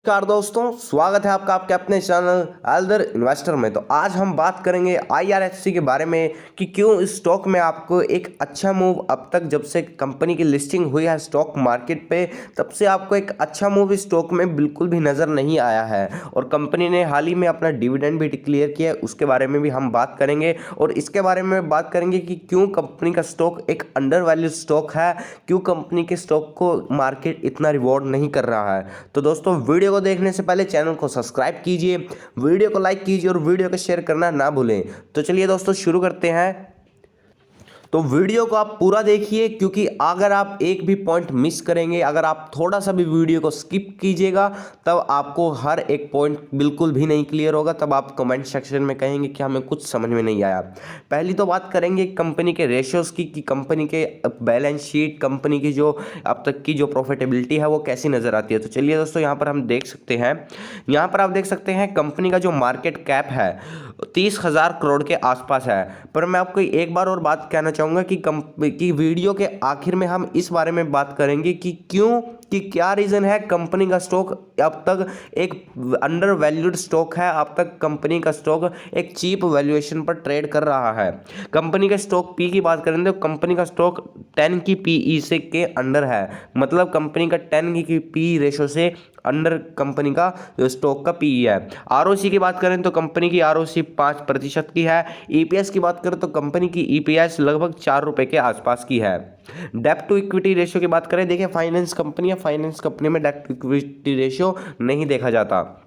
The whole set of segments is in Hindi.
नमस्कार दोस्तों, स्वागत है आपका आपके अपने चैनल एल्डर इन्वेस्टर में। तो आज हम बात करेंगे आईआरएफसी के बारे में कि क्यों इस स्टॉक में आपको एक अच्छा मूव अब तक जब से कंपनी की लिस्टिंग हुई है स्टॉक मार्केट पे तब से आपको एक अच्छा मूव इस स्टॉक में बिल्कुल भी नज़र नहीं आया है। और कंपनी ने हाल ही में अपना डिविडेंड भी डिक्लेयर किया है, उसके बारे में भी हम बात करेंगे। और इसके बारे में बात करेंगे कि क्यों कंपनी का स्टॉक एक अंडर वैल्यू स्टॉक है, क्यों कंपनी के स्टॉक को मार्केट इतना रिवॉर्ड नहीं कर रहा है। तो दोस्तों, वीडियो को देखने से पहले चैनल को सब्सक्राइब कीजिए, वीडियो को लाइक कीजिए और वीडियो को शेयर करना ना भूलें। तो चलिए दोस्तों शुरू करते हैं। तो वीडियो को आप पूरा देखिए, क्योंकि अगर आप एक भी पॉइंट मिस करेंगे, अगर आप थोड़ा सा भी वीडियो को स्किप कीजिएगा, तब आपको हर एक पॉइंट बिल्कुल भी नहीं क्लियर होगा। तब आप कमेंट सेक्शन में कहेंगे कि हमें कुछ समझ में नहीं आया। पहली तो बात करेंगे कंपनी के रेशियोज़ की कि कंपनी के बैलेंस शीट, कंपनी की जो अब तक की जो प्रॉफिटेबिलिटी है वो कैसी नज़र आती है। तो चलिए दोस्तों, यहाँ पर हम देख सकते हैं, यहाँ पर आप देख सकते हैं कंपनी का जो मार्केट कैप है 30,000 करोड़ के आसपास है। पर मैं आपको एक बार और बात कहना चाहूँगा कि वीडियो के आखिर में हम इस बारे में बात करेंगे कि क्यों, कि क्या रीज़न है कंपनी का स्टॉक अब तक एक अंडर वैल्यूड स्टॉक है, अब तक कंपनी का स्टॉक एक चीप वैल्यूएशन पर ट्रेड कर रहा है। कंपनी के स्टॉक पी की बात करें तो कंपनी का स्टॉक 10 की पीई से के अंडर है, मतलब कंपनी का 10 की पी रेशो से अंडर कंपनी का स्टॉक का पीई है। आरओसी की बात करें तो कंपनी की आरओसी 5% की है। ईपीएस की बात करें तो कंपनी की ईपीएस लगभग 4 रुपए के आसपास की है। डेप्ट टू इक्विटी रेशियो की बात करें, देखिए फाइनेंस कंपनी में डेप्ट टू इक्विटी रेशियो नहीं देखा जाता।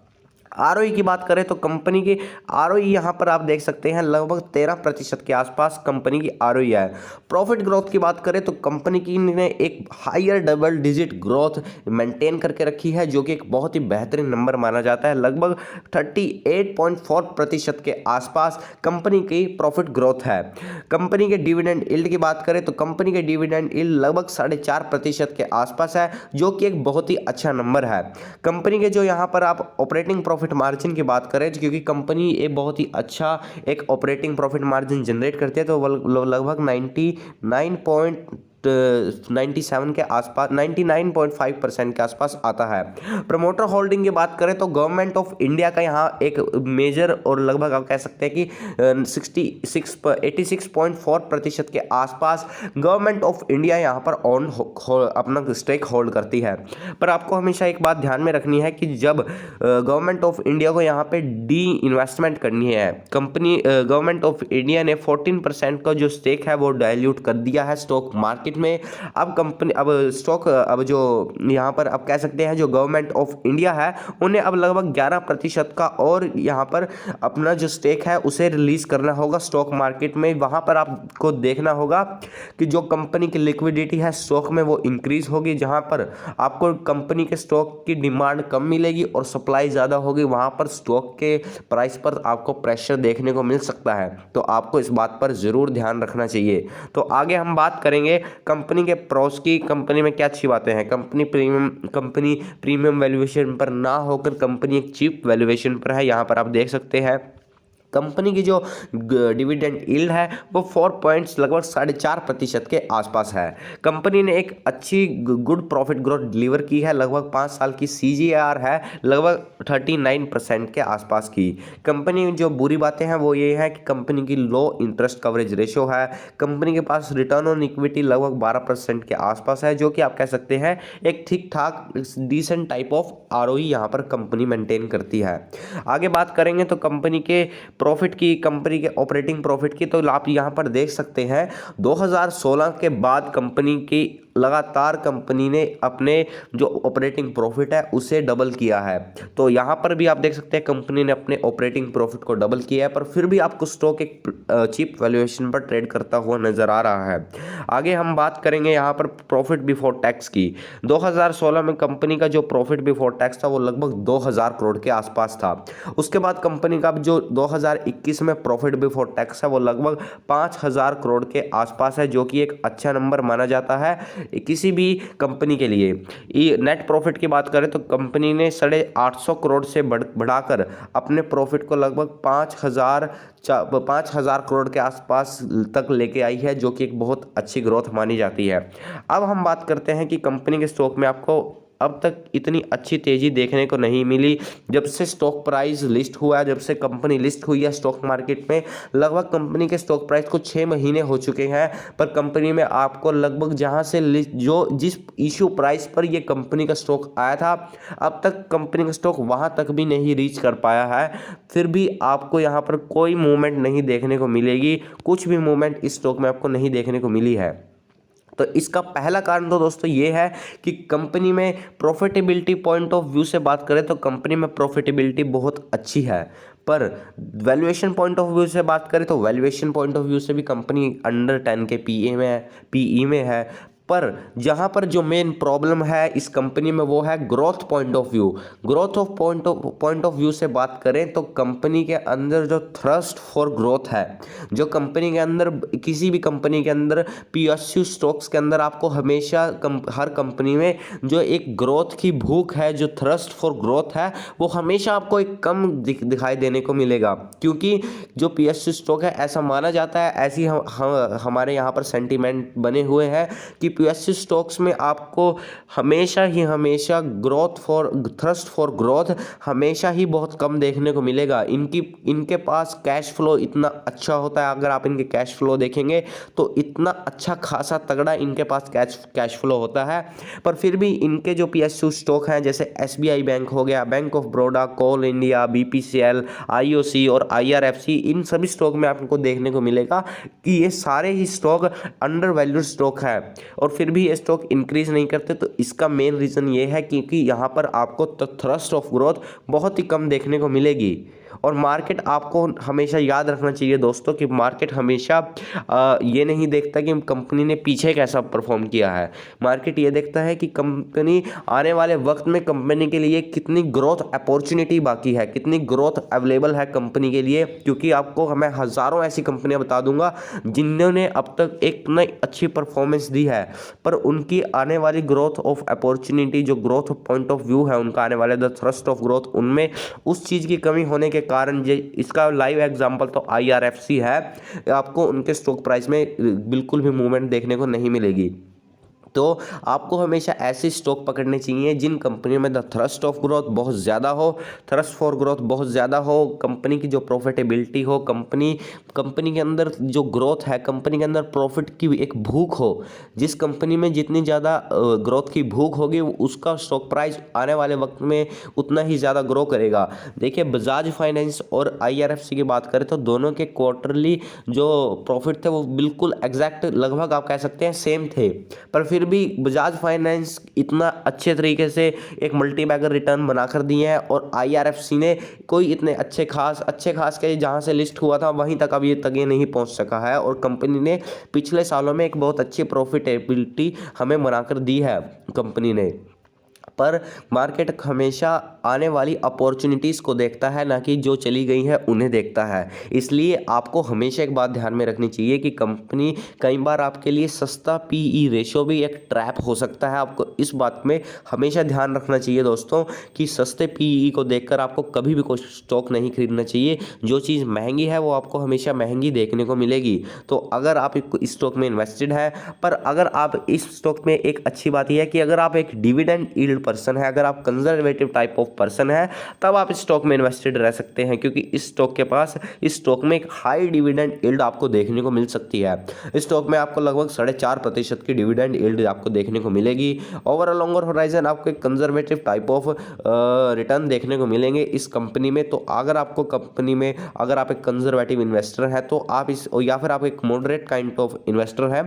आरओई की बात करें तो कंपनी की आरओई यहाँ पर आप देख सकते हैं लगभग 13% के आसपास कंपनी की आरओई है। प्रॉफिट ग्रोथ की बात करें तो कंपनी की ने एक higher double digit growth maintain करके रखी है, जो कि एक बहुत ही बेहतरीन नंबर माना जाता है। लगभग 38.4% के आसपास कंपनी की प्रॉफिट ग्रोथ है। कंपनी के डिविडेंड यील्ड की बात करें तो कंपनी के डिविडेंड यील्ड लगभग 4.5% के आसपास है, जो कि एक बहुत ही अच्छा नंबर है। कंपनी के जो यहाँ पर आप ऑपरेटिंग प्रॉफिट मार्जिन की बात करें, क्योंकि कंपनी एक बहुत ही अच्छा एक ऑपरेटिंग प्रॉफिट मार्जिन जनरेट करती है, तो लगभग 97 के आसपास 99.5% के आसपास आता है। प्रमोटर होल्डिंग की बात करें तो गवर्नमेंट ऑफ इंडिया का यहाँ एक मेजर और लगभग आप कह सकते हैं कि 86.4% के आसपास गवर्नमेंट ऑफ इंडिया यहाँ पर अपना स्टेक होल्ड करती है। पर आपको हमेशा एक बात ध्यान में रखनी है कि जब गवर्नमेंट ऑफ इंडिया को यहाँ पे डी इन्वेस्टमेंट करनी है, गवर्नमेंट ऑफ इंडिया ने 14% का जो स्टेक है वो डाइल्यूट कर दिया है स्टॉक मार्केट में। अब जो यहाँ पर आप कह सकते हैं जो गवर्नमेंट ऑफ इंडिया है उन्हें अब लगभग 11% का और यहाँ पर अपना जो स्टेक है उसे रिलीज करना होगा स्टॉक मार्केट में। वहाँ पर आपको देखना होगा कि जो कंपनी की लिक्विडिटी है स्टॉक में वो इंक्रीज होगी, जहाँ पर आपको कंपनी के स्टॉक की डिमांड कम मिलेगी और सप्लाई ज़्यादा होगी, वहाँ पर स्टॉक के प्राइस पर आपको प्रेशर देखने को मिल सकता है। तो आपको इस बात पर ज़रूर ध्यान रखना चाहिए। तो आगे हम बात करेंगे कंपनी के प्रोस की, कंपनी में क्या अच्छी बातें हैं। कंपनी प्रीमियम वैल्यूएशन पर ना होकर कंपनी एक चीप वैल्यूएशन पर है। यहाँ पर आप देख सकते हैं कंपनी की जो डिविडेंड यील्ड है वो 4 पॉइंट्स लगभग 4.5% के आसपास है। कंपनी ने एक अच्छी गुड प्रॉफिट ग्रोथ डिलीवर की है, लगभग 5 साल की सीजीआर है लगभग 39% के आसपास की। कंपनी जो बुरी बातें हैं वो ये है कि कंपनी की लो इंटरेस्ट कवरेज रेशो है। कंपनी के पास रिटर्न ऑन इक्विटी लगभग 12% के आसपास है, जो कि आप कह सकते हैं एक ठीक ठाक डिसेंट टाइप ऑफ आरओई यहाँ पर कंपनी मेंटेन करती है। आगे बात करेंगे तो कंपनी के प्रॉफिट की, कंपनी के ऑपरेटिंग प्रॉफिट की, तो आप यहाँ पर देख सकते हैं 2016 के बाद कंपनी की लगातार कंपनी ने अपने जो ऑपरेटिंग प्रॉफिट है उसे डबल किया है। तो यहाँ पर भी आप देख सकते हैं कंपनी ने अपने ऑपरेटिंग प्रॉफिट को डबल किया है, पर फिर भी आपको स्टॉक एक चीप वैल्यूएशन पर ट्रेड करता हुआ नजर आ रहा है। आगे हम बात करेंगे यहाँ पर प्रॉफिट बिफोर टैक्स की। 2016 में कंपनी का जो प्रॉफिट बिफोर टैक्स था वो लगभग 2000 करोड़ के आसपास था। उसके बाद कंपनी का जो 2021 में प्रॉफिट बिफोर टैक्स है वो लगभग 5000 करोड़ के आसपास है, जो कि एक अच्छा नंबर माना जाता है किसी भी कंपनी के लिए। नेट प्रॉफिट की बात करें तो कंपनी ने 850 करोड़ से बढ़ाकर अपने प्रॉफिट को लगभग 5000 करोड़ के आसपास तक लेके आई है, जो कि एक बहुत अच्छी ग्रोथ मानी जाती है। अब हम बात करते हैं कि कंपनी के स्टॉक में आपको अब तक इतनी अच्छी तेज़ी देखने को नहीं मिली। जब से स्टॉक प्राइस लिस्ट हुआ है, जब से कंपनी लिस्ट हुई है स्टॉक मार्केट में, लगभग कंपनी के स्टॉक प्राइस को 6 महीने हो चुके हैं, पर कंपनी में आपको लगभग जहां से जिस इशू प्राइस पर ये कंपनी का स्टॉक आया था, अब तक कंपनी का स्टॉक वहां तक भी नहीं रीच कर पाया है। फिर भी आपको यहाँ पर कोई मूवमेंट नहीं देखने को मिलेगी, कुछ भी मूवमेंट इस स्टॉक में आपको नहीं देखने को मिली है। तो इसका पहला कारण तो दोस्तों ये है कि कंपनी में प्रॉफिटेबिलिटी पॉइंट ऑफ व्यू से बात करें तो कंपनी में प्रॉफिटेबिलिटी बहुत अच्छी है, पर वैल्यूएशन पॉइंट ऑफ व्यू से बात करें तो वैल्यूएशन पॉइंट ऑफ व्यू से भी कंपनी अंडर 10 के पीई में है। पर जहाँ पर जो मेन प्रॉब्लम है इस कंपनी में वो है growth point of view. Growth of point of view से बात करें तो कंपनी के अंदर जो थ्रस्ट फॉर ग्रोथ है, जो कंपनी के अंदर, किसी भी कंपनी के अंदर पीएसयू स्टॉक्स के अंदर आपको हमेशा हर कंपनी में जो एक ग्रोथ की भूख है, जो थ्रस्ट फॉर ग्रोथ है, वो हमेशा आपको एक कम दिखाई देने को मिलेगा। क्योंकि जो पीएसयू स्टॉक है, ऐसा माना जाता है, ऐसी हमारे यहाँ पर सेंटीमेंट बने हुए हैं कि पीएसयू स्टॉक्स में आपको हमेशा growth for thrust for growth हमेशा ही बहुत कम देखने को मिलेगा। इनके पास कैश फ्लो इतना अच्छा होता है, अगर आप इनके कैश फ्लो देखेंगे तो इतना अच्छा खासा तगड़ा इनके पास कैश फ्लो होता है। पर फिर भी इनके जो पीएसयू स्टॉक हैं, जैसे एसबीआई बैंक हो गया, bank of Baroda, coal India, BPCL, IOC और आईआरएफसी, इन सभी स्टॉक में आपको देखने को मिलेगा कि ये सारे ही स्टॉक अंडर वैल्यूड स्टॉक है और फिर भी ये स्टॉक इंक्रीज नहीं करते। तो इसका मेन रीज़न ये है क्योंकि यहाँ पर आपको थ्रस्ट ऑफ ग्रोथ बहुत ही कम देखने को मिलेगी। और मार्केट आपको हमेशा याद रखना चाहिए दोस्तों कि मार्केट हमेशा ये नहीं देखता कि कंपनी ने पीछे कैसा परफॉर्म किया है। मार्केट ये देखता है कि कंपनी आने वाले वक्त में कंपनी के लिए कितनी ग्रोथ अपॉर्चुनिटी बाकी है, कितनी ग्रोथ अवेलेबल है कंपनी के लिए। क्योंकि आपको मैं हज़ारों ऐसी कंपनियां बता दूंगा जिन्होंने अब तक एक नई अच्छी परफॉर्मेंस दी है, पर उनकी आने वाली ग्रोथ ऑफ अपॉर्चुनिटी, जो ग्रोथ पॉइंट ऑफ व्यू है उनका आने वाले, द थ्रस्ट ऑफ ग्रोथ, उनमें उस चीज़ की कमी होने के कारण, इसका लाइव एग्जांपल तो आईआरएफसी है, आपको उनके स्टॉक प्राइस में बिल्कुल भी मूवमेंट देखने को नहीं मिलेगी। तो आपको हमेशा ऐसे स्टॉक पकड़ने चाहिए जिन कंपनियों में द थ्रस्ट ऑफ ग्रोथ बहुत ज़्यादा हो, थ्रस्ट फॉर ग्रोथ बहुत ज़्यादा हो, कंपनी की जो प्रॉफिटेबिलिटी हो, कंपनी के अंदर जो ग्रोथ है, कंपनी के अंदर प्रॉफिट की एक भूख हो। जिस कंपनी में जितनी ज़्यादा ग्रोथ की भूख होगी उसका स्टॉक प्राइस आने वाले वक्त में उतना ही ज़्यादा ग्रो करेगा। देखिए, बजाज फाइनेंस और आईआरएफसी की बात करें तो दोनों के क्वार्टरली जो प्रॉफिट थे वो बिल्कुल एग्जैक्ट, लगभग आप कह सकते हैं सेम थे। पर फिर भी बजाज फाइनेंस इतना अच्छे तरीके से एक मल्टी बैगर रिटर्न बनाकर दिए हैं और आईआरएफसी ने कोई इतने अच्छे खास के जहां से लिस्ट हुआ था वहीं तक अब ये नहीं पहुंच सका है। और कंपनी ने पिछले सालों में एक बहुत अच्छी प्रॉफिटेबिलिटी हमें बनाकर दी है कंपनी ने। पर मार्केट हमेशा आने वाली अपॉर्चुनिटीज़ को देखता है, ना कि जो चली गई हैं उन्हें देखता है। इसलिए आपको हमेशा एक बात ध्यान में रखनी चाहिए कि कंपनी कई बार आपके लिए सस्ता पीई रेशो भी एक ट्रैप हो सकता है। आपको इस बात में हमेशा ध्यान रखना चाहिए दोस्तों कि सस्ते पीई को देखकर आपको कभी भी कोई स्टॉक नहीं खरीदना चाहिए। जो चीज़ महंगी है वो आपको हमेशा महंगी देखने को मिलेगी। तो अगर आप इस स्टॉक में इन्वेस्टेड है, पर अगर आप इस स्टॉक में, एक अच्छी बात यह है कि अगर आप एक डिविडेंड यील्ड पर्सन है, अगर आप कंजर्वेटिव टाइप ऑफ पर्सन है, तब आप इस स्टॉक में इन्वेस्टेड रह सकते हैं। क्योंकि इस स्टॉक में एक हाई डिविडेंड यील्ड आपको देखने को मिल सकती है। इस स्टॉक में आपको लगभग 4.5% की डिविडेंड यील्ड आपको देखने को मिलेगी। ओवर अ लॉन्गर होराइजन आपको एक कंजर्वेटिव टाइप ऑफ रिटर्न देखने को मिलेंगे इस कंपनी में। तो अगर आपको कंपनी में, अगर आप एक कंजर्वेटिव इन्वेस्टर है तो आप या फिर आप एक मॉडरेट काइंड ऑफ इन्वेस्टर है,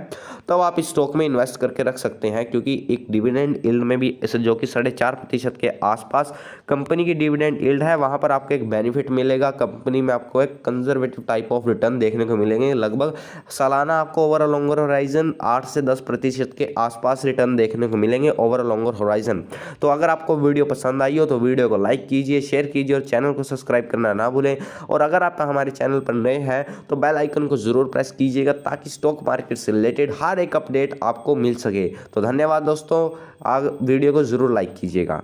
तब आप इस स्टॉक में इन्वेस्ट करके रख सकते हैं। क्योंकि एक डिविडेंड यील्ड में भी जो कि 4.5% के आसपास कंपनी की डिविडेंड यील्ड है, वहां पर आपको एक बेनिफिट मिलेगा। कंपनी में आपको एक कंजर्वेटिव टाइप ऑफ रिटर्न देखने को मिलेंगे। लगभग सालाना आपको ओवर अ लॉन्गर होराइजन 8 से 10% के आसपास रिटर्न देखने को मिलेंगे ओवर अ लॉन्गर होराइजन। तो अगर आपको वीडियो पसंद आई हो तो वीडियो को लाइक कीजिए, शेयर कीजिए और चैनल को सब्सक्राइब करना ना भूलें। और अगर आप हमारे चैनल पर नए हैं तो बेल आइकन को जरूर प्रेस कीजिएगा ताकि स्टॉक मार्केट से रिलेटेड हर एक अपडेट आपको मिल सके। तो धन्यवाद दोस्तों, वीडियो को जरूर लाइक कीजिएगा।